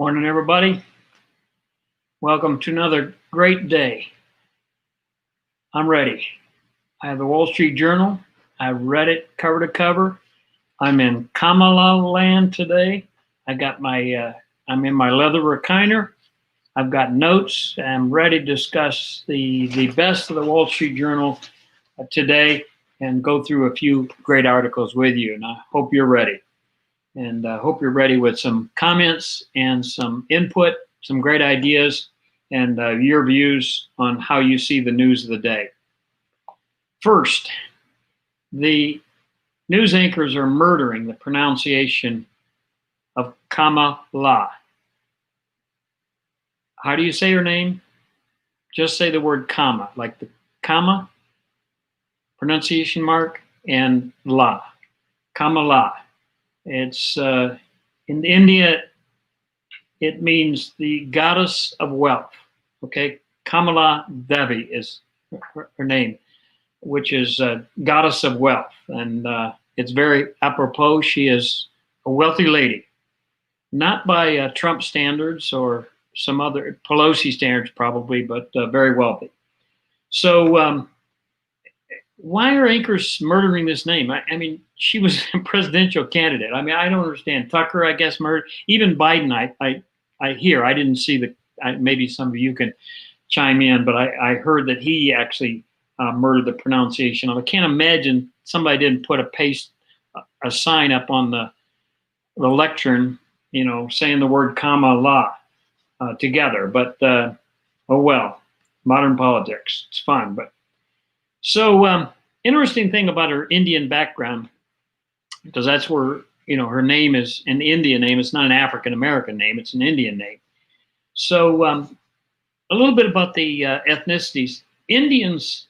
Morning, everybody. Welcome to another great day. I'm ready. I have the Wall Street Journal. I've read it cover to cover. I'm in Kamala land today. I'm in my leather recliner. I've got notes. I'm ready to discuss the best of the Wall Street Journal today and go through a few great articles with you. And I hope you're ready. And I hope you're ready with some comments and some input, some great ideas, and your views on how you see the news of the day. First, the news anchors are murdering the pronunciation of Kamala. How do you say her name? Just say the word comma, like the comma, pronunciation mark, and la, Kamala. It's in India, it means the goddess of wealth. Okay, Kamala Devi is her name, which is goddess of wealth. And it's very apropos. She is a wealthy lady, not by Trump standards or some other Pelosi standards probably, but very wealthy. So why are anchors murdering this name? I mean, she was a presidential candidate. I mean, I don't understand. Tucker, I guess, murdered. Even Biden, I hear. I didn't see maybe some of you can chime in, but I heard that he actually murdered the pronunciation of it. I can't imagine somebody didn't put a sign up on the lectern, saying the word Kamala together. But oh well, modern politics. It's fun, but. So interesting thing about her Indian background, because that's where, her name is an Indian name. It's not an African-American name. It's an Indian name. So a little bit about the ethnicities. Indians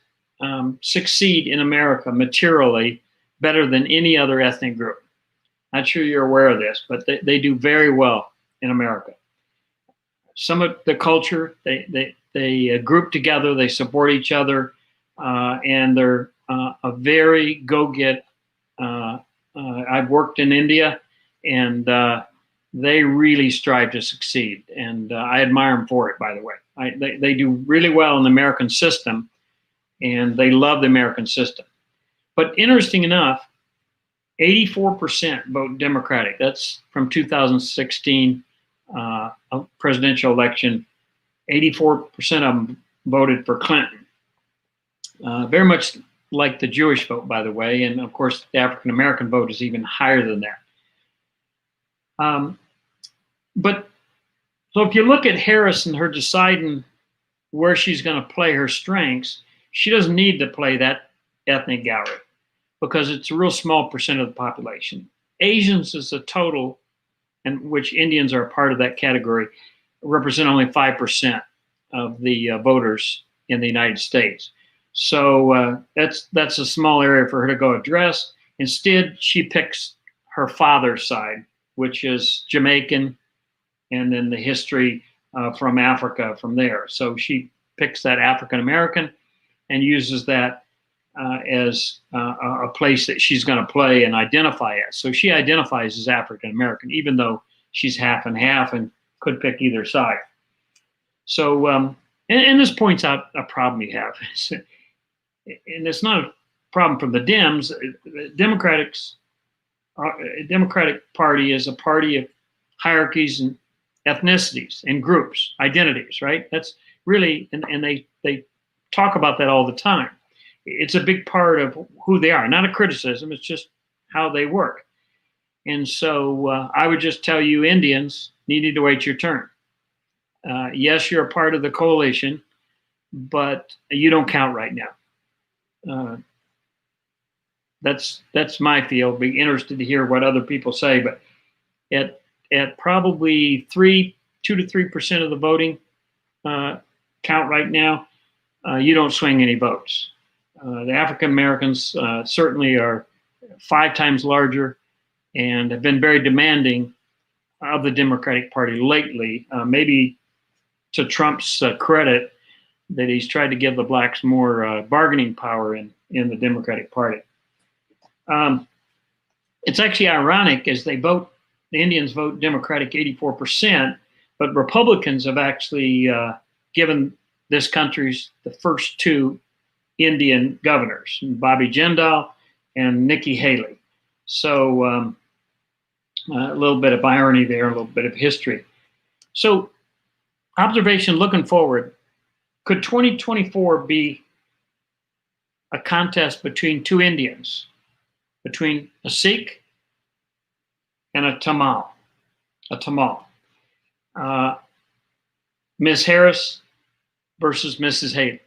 succeed in America materially better than any other ethnic group. Not sure you're aware of this, but they do very well in America. Some of the culture, they group together, they support each other. And they're a very go-get. I've worked in India, and they really strive to succeed, and I admire them for it. By the way, they do really well in the American system, and they love the American system. But interesting enough, 84% vote Democratic. That's from 2016 presidential election. 84% of them voted for Clinton. Very much like the Jewish vote, by the way, and of course the African American vote is even higher than that. But so if you look at Harris and her deciding where she's going to play her strengths, she doesn't need to play that ethnic gallery because it's a real small percent of the population. Asians is a total, and which Indians are a part of that category, represent only 5% of the voters in the United States. So that's a small area for her to go address. Instead, she picks her father's side, which is Jamaican, and then the history from Africa from there. So she picks that African American and uses that as a place that she's going to play and identify as. So she identifies as African American, even though she's half and half and could pick either side. So, and this points out a problem you have. And it's not a problem from the Dems. The Democratic Party is a party of hierarchies and ethnicities and groups, identities, right? That's really, and they talk about that all the time. It's a big part of who they are, not a criticism. It's just how they work. And so I would just tell you, Indians needed to wait your turn. Yes, you're a part of the coalition, but you don't count right now. That's my field. Be interested to hear what other people say, but at probably 2 to 3% of the voting count right now, you don't swing any votes. The African Americans certainly are 5 times larger and have been very demanding of the Democratic Party lately. Maybe to Trump's credit, that he's tried to give the blacks more bargaining power in the Democratic Party. It's actually ironic as the Indians vote Democratic 84%, but Republicans have actually given this country's the first two Indian governors, Bobby Jindal and Nikki Haley. So a little bit of irony there, a little bit of history. So observation looking forward, could 2024 be a contest between two Indians, between a Sikh and a Tamil? Ms. Harris versus Miss Haley.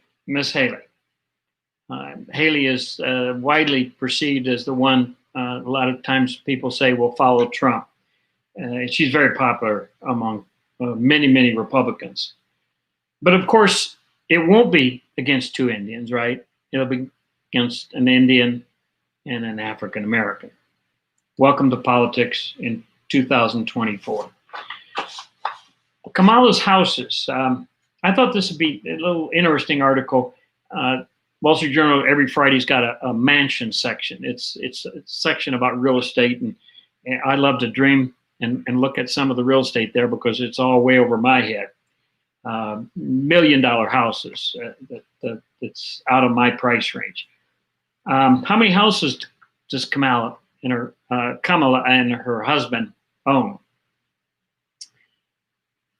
Haley is widely perceived as the one, a lot of times people say, will follow Trump. She's very popular among many Republicans. But of course, it won't be against two Indians, right? It'll be against an Indian and an African American. Welcome to politics in 2024. Kamala's houses. I thought this would be a little interesting article. Wall Street Journal every Friday's got a mansion section. It's a section about real estate, and I love to dream and look at some of the real estate there because it's all way over my head. $1 million houses that's out of my price range. How many houses does Kamala and her husband own?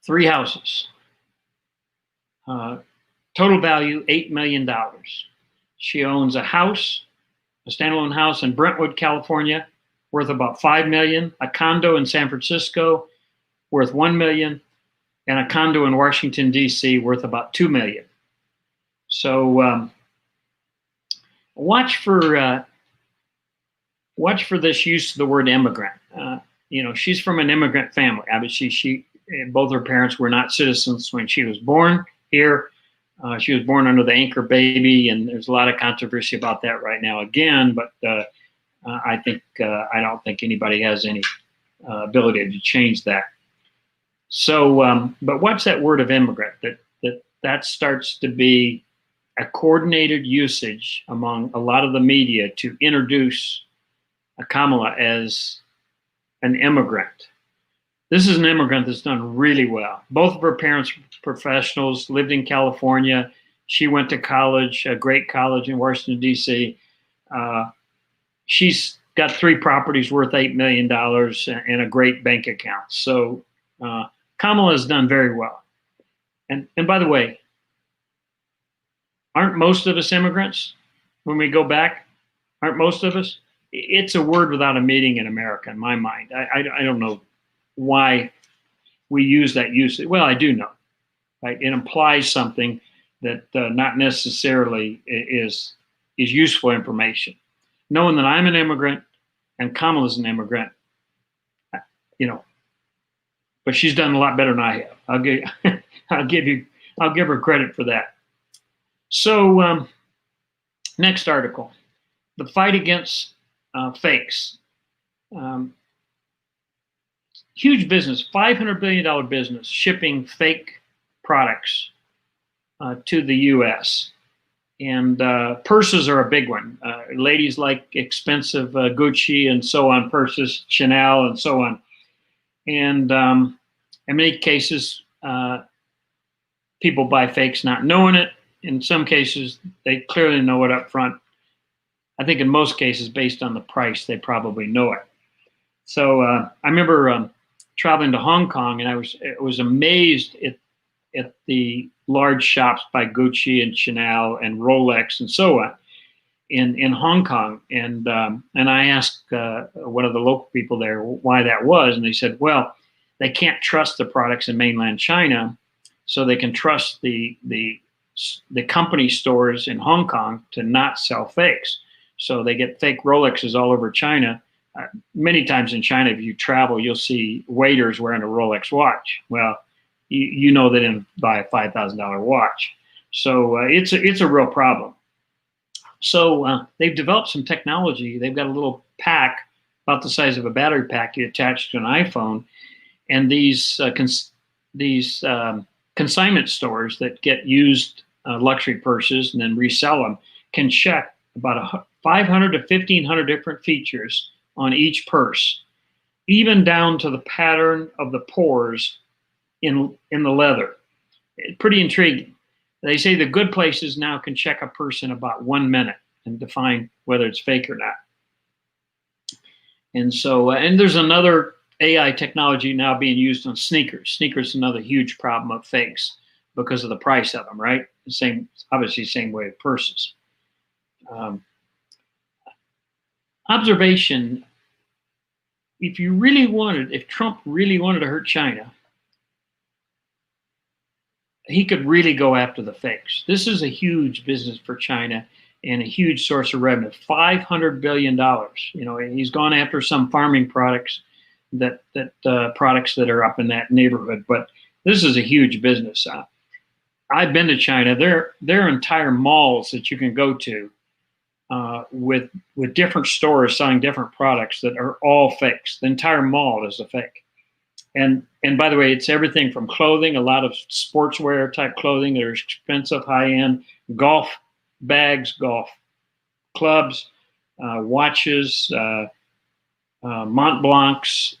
3 houses. Total value $8 million. She owns a house, a standalone house in Brentwood, California, worth about $5 million. A condo in San Francisco, worth $1 million, and a condo in Washington D.C. worth about $2 million. So watch for this use of the word immigrant. She's from an immigrant family. Obviously, she both her parents were not citizens when she was born here. She was born under the anchor baby, and there's a lot of controversy about that right now again. But I don't think anybody has any ability to change that. So, but watch that word of immigrant. That starts to be a coordinated usage among a lot of the media to introduce Kamala as an immigrant. This is an immigrant that's done really well. Both of her parents were professionals, lived in California. She went to college, a great college in Washington, D.C. She's got 3 properties worth $8 million and a great bank account. So Kamala has done very well. And by the way, aren't most of us immigrants when we go back? Aren't most of us? It's a word without a meaning in America, in my mind. I don't know why we use that usage. Well, I do know, right? It implies something that not necessarily is useful information. Knowing that I'm an immigrant and Kamala's an immigrant, but she's done a lot better than I have. I'll give her credit for that. So next article, the fight against fakes. Huge business, $500 billion business, shipping fake products to the U.S. And purses are a big one. Ladies like expensive Gucci and so on, purses, Chanel and so on. And in many cases, people buy fakes not knowing it. In some cases, they clearly know it up front. I think in most cases, based on the price, they probably know it. So I remember traveling to Hong Kong, and I was amazed at the large shops by Gucci and Chanel and Rolex and so on in Hong Kong. And I asked one of the local people there why that was, and they said, well, they can't trust the products in mainland China, so they can trust the company stores in Hong Kong to not sell fakes. So they get fake Rolexes all over China. Many times in China, if you travel, you'll see waiters wearing a Rolex watch. Well, you know they didn't buy a $5,000 watch. So it's a real problem. So they've developed some technology. They've got a little pack about the size of a battery pack you attach to an iPhone. And these consignment stores that get used luxury purses and then resell them can check about 500 to 1,500 different features on each purse, even down to the pattern of the pores in the leather. Pretty intriguing. They say the good places now can check a person about 1 minute and define whether it's fake or not. And so, and there's another AI technology now being used on sneakers. Sneakers is another huge problem of fakes because of the price of them, right? The same, obviously, same way with purses. Observation: if Trump really wanted to hurt China, he could really go after the fakes. This is a huge business for China and a huge source of revenue. $500 billion. You know, he's gone after some farming products products that are up in that neighborhood, but this is a huge business. I've been to China. There are entire malls that you can go to with different stores selling different products that are all fakes. The entire mall is a fake. And by the way, it's everything from clothing, a lot of sportswear type clothing that are expensive, high end, golf bags, golf clubs, watches, Mont Blancs,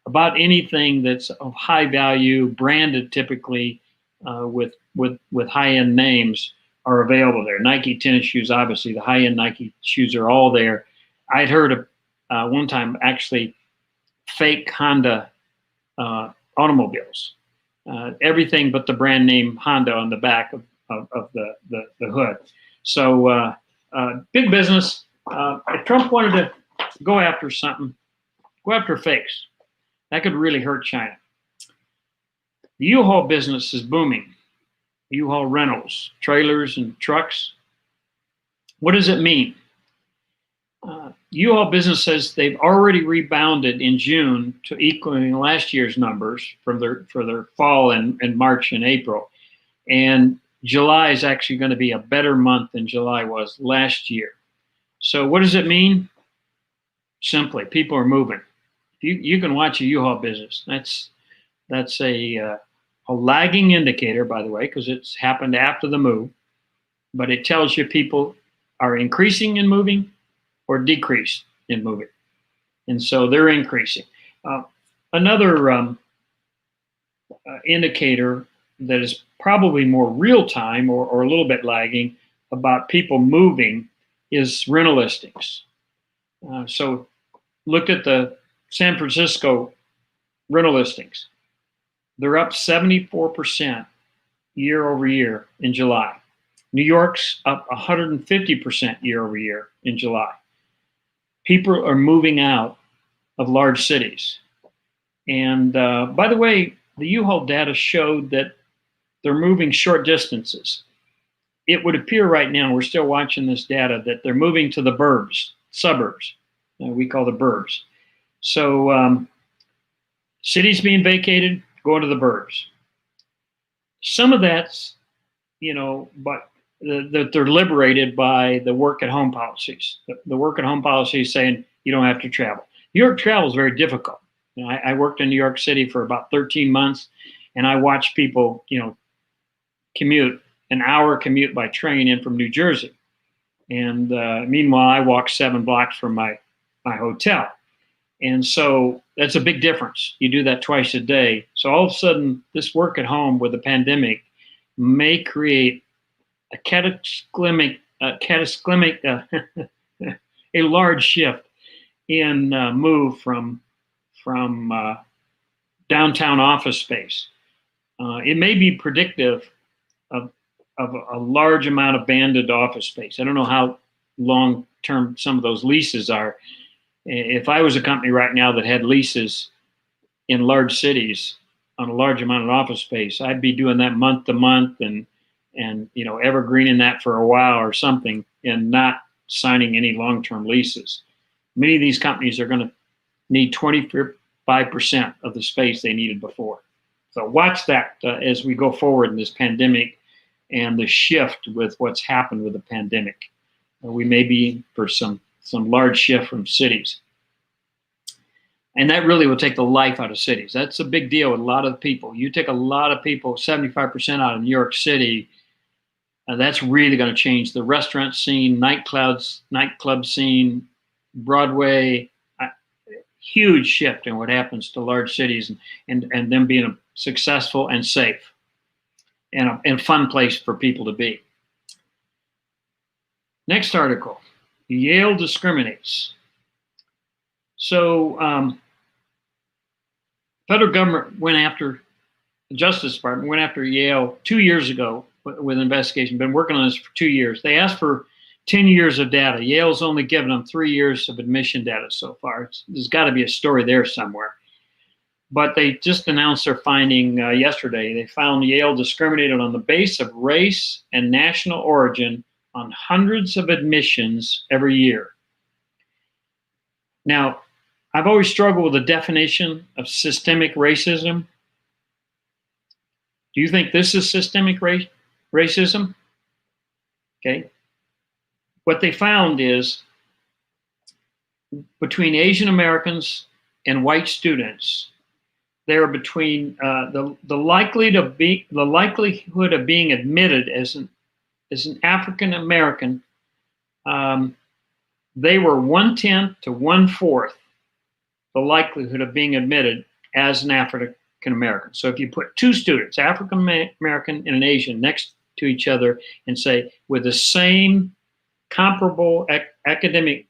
about anything that's of high value, branded typically with high end names are available there. Nike tennis shoes, obviously, the high end Nike shoes are all there. I'd heard of one time actually fake Honda automobiles, everything but the brand name Honda on the back of the hood. So big business. If Trump wanted to go after something, go after fakes. That could really hurt China. The U-Haul business is booming. U-Haul rentals, trailers and trucks. What does it mean? U-Haul business says they've already rebounded in June to equaling last year's numbers for their fall and March and April. And July is actually going to be a better month than July was last year. So what does it mean? Simply, people are moving. You can watch a U-Haul business. That's a lagging indicator, by the way, because it's happened after the move. But it tells you people are increasing in moving or decrease in moving. And so they're increasing. Another indicator that is probably more real time or a little bit lagging about people moving is rental listings. So look at the San Francisco rental listings. They're up 74% year over year in July. New York's up 150% year over year in July. People are moving out of large cities. And by the way, the U-Haul data showed that they're moving short distances. It would appear right now, we're still watching this data, that they're moving to the burbs, suburbs. We call the burbs. So cities being vacated, going to the burbs. Some of that's, but that they're liberated by the work at home policies. The work at home policy is saying you don't have to travel. New York travel is very difficult. I worked in New York City for about 13 months, and I watched people, commute an hour commute by train in from New Jersey. And meanwhile, I walked 7 blocks from my hotel. And so that's a big difference. You do that twice a day. So all of a sudden, this work at home with the pandemic may create a cataclysmic a large shift in move from downtown office space. It may be predictive of a large amount of abandoned office space. I don't know how long term some of those leases are. If I was a company right now that had leases in large cities on a large amount of office space, I'd be doing that month to month and evergreening that for a while or something and not signing any long-term leases. Many of these companies are going to need 25% of the space they needed before. So watch that as we go forward in this pandemic and the shift with what's happened with the pandemic. We may be for some large shift from cities. And that really will take the life out of cities. That's a big deal with a lot of people. You take a lot of people, 75% out of New York City, that's really going to change the restaurant scene, nightclub scene, Broadway, huge shift in what happens to large cities and them being a successful and safe and fun place for people to be. Next article, Yale discriminates. So federal government went after, the Justice Department went after Yale 2 years ago with an investigation, been working on this for 2 years. They asked for 10 years of data. Yale's only given them 3 years of admission data so far. There's got to be a story there somewhere. But they just announced their finding yesterday. They found Yale discriminated on the basis of race and national origin on hundreds of admissions every year. Now, I've always struggled with the definition of systemic racism. Do you think this is systemic racism? Okay. What they found is between Asian Americans and white students, they're between the likelihood of being admitted as an African American. They were 1/10 to 1/4 the likelihood of being admitted as an African American. So if you put two students, African American and an Asian, next to each other and say with the same comparable academic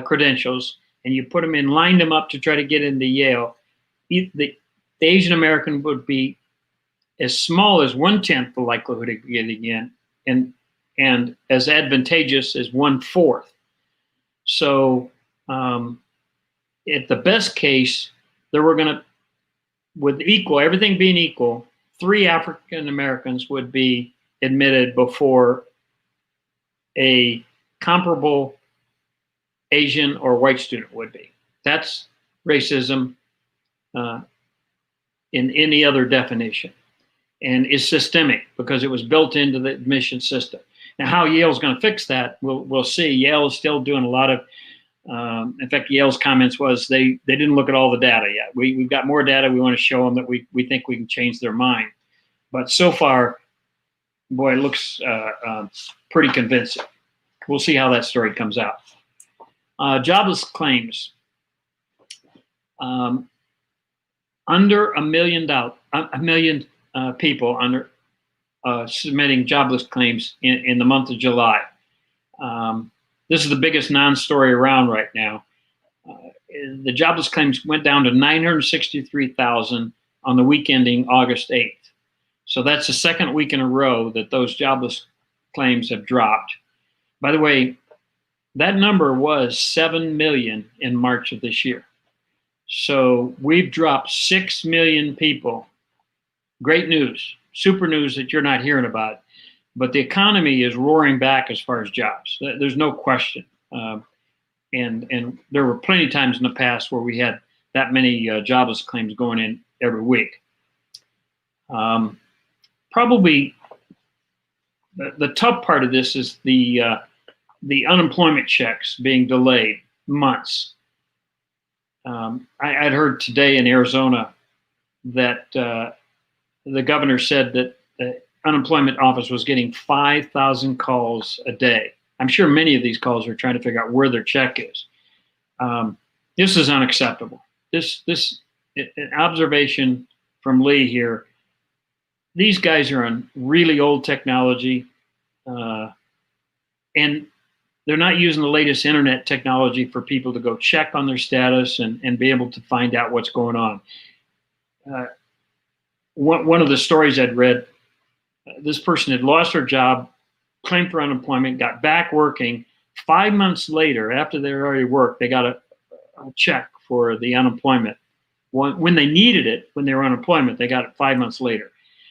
credentials, and you put them in, lined them up to try to get into Yale, the Asian American would be as small as 1/10 the likelihood of getting in, and as advantageous as 1/4. So at the best case, there were going to, with equal, everything being equal, 3 African Americans would be admitted before a comparable Asian or white student would be. That's racism in any other definition, and is systemic because it was built into the admission system. Now, how Yale's going to fix that, we'll see. Yale is still doing a lot of, in fact, Yale's comments was they didn't look at all the data yet. We've got more data. We want to show them that we think we can change their mind. But so far, boy, it looks pretty convincing. We'll see how that story comes out. Jobless claims. Under a million people under submitting jobless claims in the month of July. This is the biggest non-story around right now. The jobless claims went down to 963,000 on the week ending August 8th. So that's the second week in a row that those jobless claims have dropped. By the way, that number was 7 million in March of this year. So we've dropped 6 million people. Great news, super news that you're not hearing about. But the economy is roaring back as far as jobs. There's no question. And there were plenty of times in the past where we had that many jobless claims going in every week. Probably the tough part of this is the unemployment checks being delayed months. I'd heard today in Arizona that the governor said that the unemployment office was getting 5,000 calls a day. I'm sure many of these calls are trying to figure out where their check is. This is unacceptable. This an observation from Lee here. These guys are on really old technology, and they're not using the latest internet technology for people to go check on their status and be able to find out what's going on. One of the stories I'd read, this person had lost her job, claimed for unemployment, got back working. 5 months later, after they already worked, they got a check for the unemployment. When they needed it, when they were on unemployment, they got it 5 months later.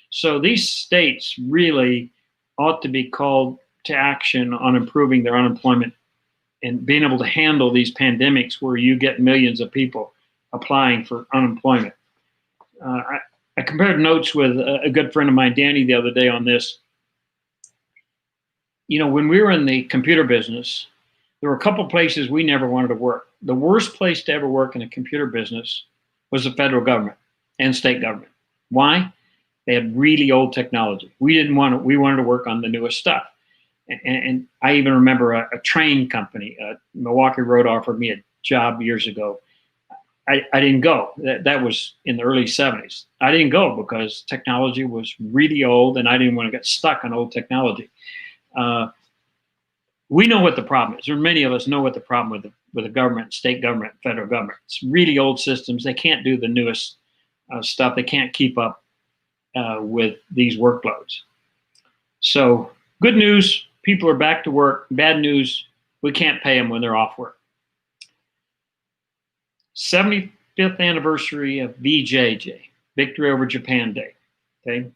So these states really ought to be called to action on improving their unemployment and being able to handle these pandemics where you get millions of people applying for unemployment. I compared notes with a good friend of mine, Danny, the other day on this. You know, when we were in the computer business, there were a couple places we never wanted to work. The worst place to ever work in a computer business was the federal government and state government. Why? They had really old technology. We wanted to work on the newest stuff. And I even remember a train company, Milwaukee Road, offered me a job years ago. I didn't go. That was in the early 70s. I didn't go because technology was really old and I didn't want to get stuck on old technology. We know what the problem is, or many of us know what the problem with the government, state government, federal government. It's really old systems. They can't do the newest stuff. They can't keep up with these workloads. So good news, people are back to work. Bad news, we can't pay them when they're off work. 75th anniversary of VJJ, Victory Over Japan Day. Okay,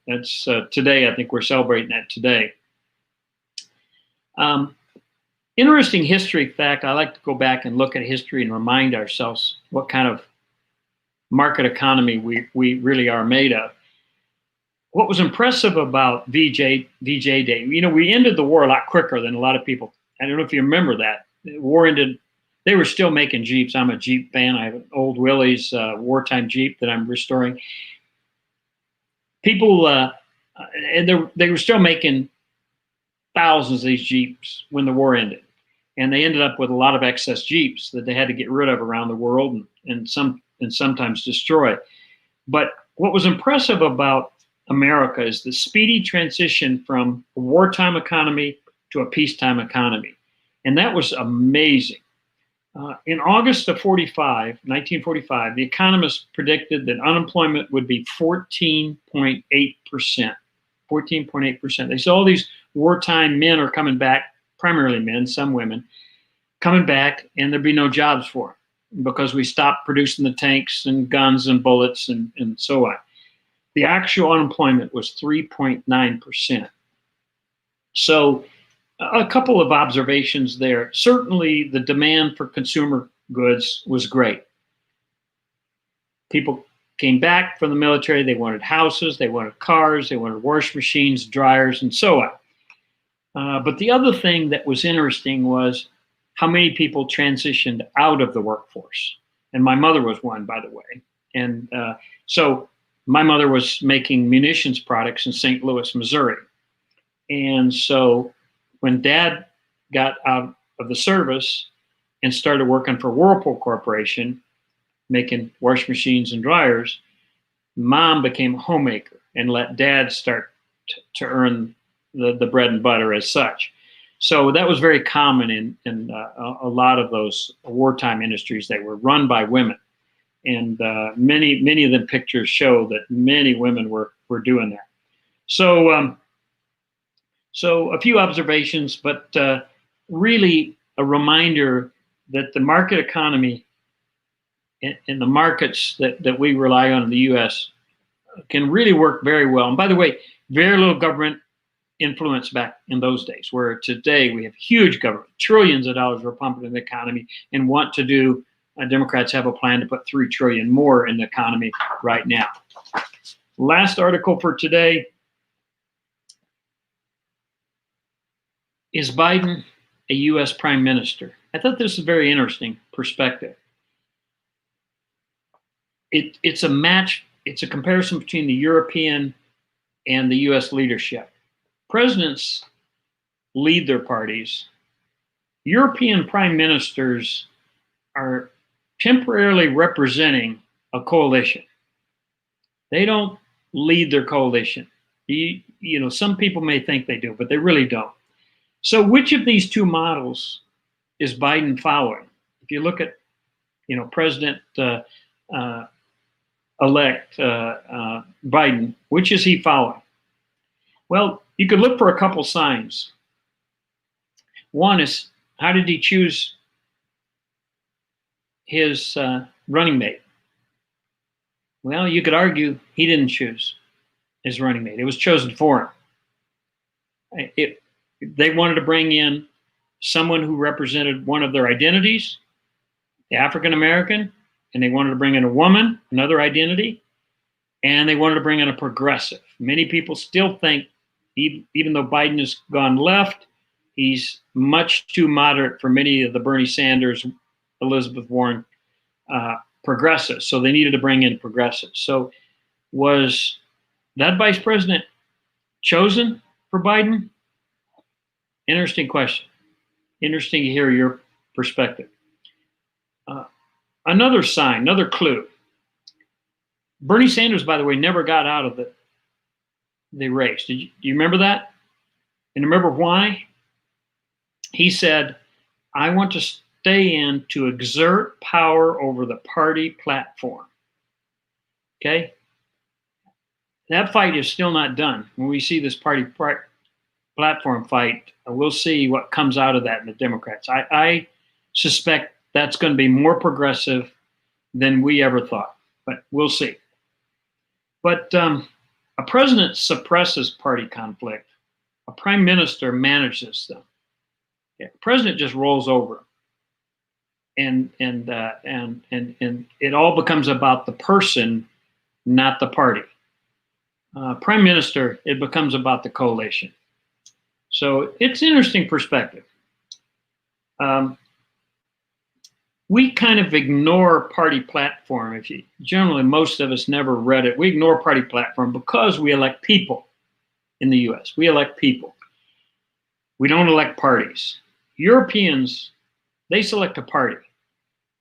that's today. I think we're celebrating that today. Interesting history fact. I like to go back and look at history and remind ourselves what kind of market economy we really are made of. What was impressive about VJ Day, we ended the war a lot quicker than a lot of people. I don't know if you remember that. The war ended, they were still making Jeeps. I'm a Jeep fan. I have an old Willys wartime Jeep that I'm restoring. People, and they were still making thousands of these Jeeps when the war ended. And they ended up with a lot of excess Jeeps that they had to get rid of around the world and sometimes destroy. But what was impressive about America is the speedy transition from a wartime economy to a peacetime economy. And that was amazing. In August of 1945, the economists predicted that unemployment would be 14.8%. 14.8%. They said all these wartime men are coming back, primarily men, some women, coming back, and there'd be no jobs for them because we stopped producing the tanks and guns and bullets and so on. The actual unemployment was 3.9%. So a couple of observations there. Certainly the demand for consumer goods was great. People came back from the military. They wanted houses, they wanted cars, they wanted washing machines, dryers, and so on. But the other thing that was interesting was how many people transitioned out of the workforce. And my mother was one, by the way. And so my mother was making munitions products in St. Louis, Missouri. And so when Dad got out of the service and started working for Whirlpool Corporation, making washing machines and dryers, Mom became a homemaker and let Dad start to earn the bread and butter as such. So that was very common in a lot of those wartime industries that were run by women. And many of the pictures show that many women were doing that. So a few observations, but really a reminder that the market economy and the markets that we rely on in the U.S. can really work very well. And by the way, very little government influence back in those days, where today we have huge government, trillions of dollars were pumped in the economy and want to do, Democrats have a plan to put $3 trillion more in the economy right now. Last article for today. Is Biden a U.S. prime minister? I thought this was a very interesting perspective. It's a match, it's a comparison between the European and the U.S. leadership. Presidents lead their parties. European prime ministers are temporarily representing a coalition. They don't lead their coalition. Some people may think they do, but they really don't. So which of these two models is Biden following? If you look at, President elect Biden, which is he following? Well, you could look for a couple signs. One is, how did he choose his running mate? Well, you could argue he didn't choose his running mate. It was chosen for him. They wanted to bring in someone who represented one of their identities, the African American, and they wanted to bring in a woman, another identity, and they wanted to bring in a progressive. Many people still think, even though Biden has gone left, he's much too moderate for many of the Bernie Sanders, Elizabeth Warren progressives. So they needed to bring in progressives. So was that vice president chosen for Biden? Interesting question. Interesting to hear your perspective. another sign, another clue. Bernie Sanders, by the way, never got out of the race. Do you remember that? And remember why? He said, I want to stay in to exert power over the party platform. Okay? That fight is still not done. When we see this party platform fight, we'll see what comes out of that in the Democrats. I suspect that's going to be more progressive than we ever thought, but we'll see. But a president suppresses party conflict. A prime minister manages them. Yeah, the president just rolls over, and it all becomes about the person, not the party. Prime minister, it becomes about the coalition. So it's an interesting perspective. We kind of ignore party platform. Generally, most of us never read it. We ignore party platform because we elect people in the U.S. We elect people. We don't elect parties. Europeans, they select a party.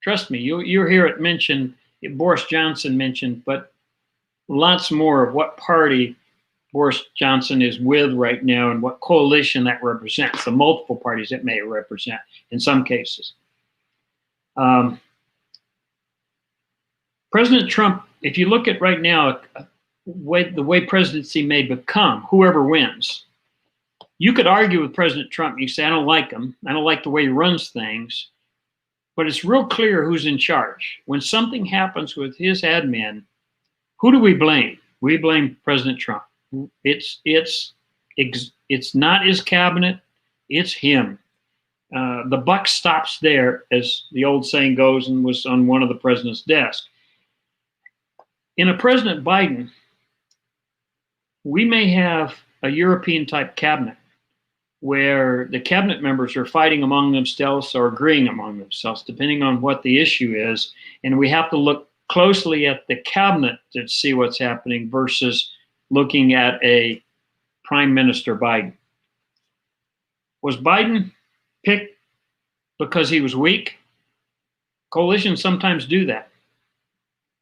Trust me, you'll hear it mentioned, Boris Johnson mentioned, but lots more of what party Boris Johnson is with right now and what coalition that represents, the multiple parties it may represent in some cases. President Trump, if you look at right now, the way presidency may become, whoever wins, you could argue with President Trump. You say, I don't like him. I don't like the way he runs things. But it's real clear who's in charge. When something happens with his admin, who do we blame? We blame President Trump. It's not his cabinet. It's him. The buck stops there, as the old saying goes, and was on one of the president's desk. In a President Biden, we may have a European-type cabinet where the cabinet members are fighting among themselves or agreeing among themselves, depending on what the issue is. And we have to look closely at the cabinet to see what's happening versus looking at a Prime Minister Biden. Was Biden picked because he was weak? Coalitions sometimes do that,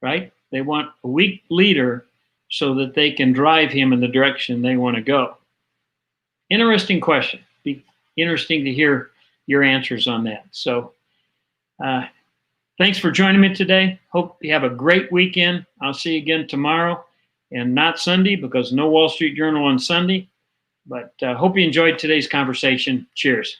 right? They want a weak leader so that they can drive him in the direction they want to go. Interesting question. Be interesting to hear your answers on that. So thanks for joining me today. Hope you have a great weekend. I'll see you again tomorrow and not Sunday because no Wall Street Journal on Sunday. But hope you enjoyed today's conversation. Cheers.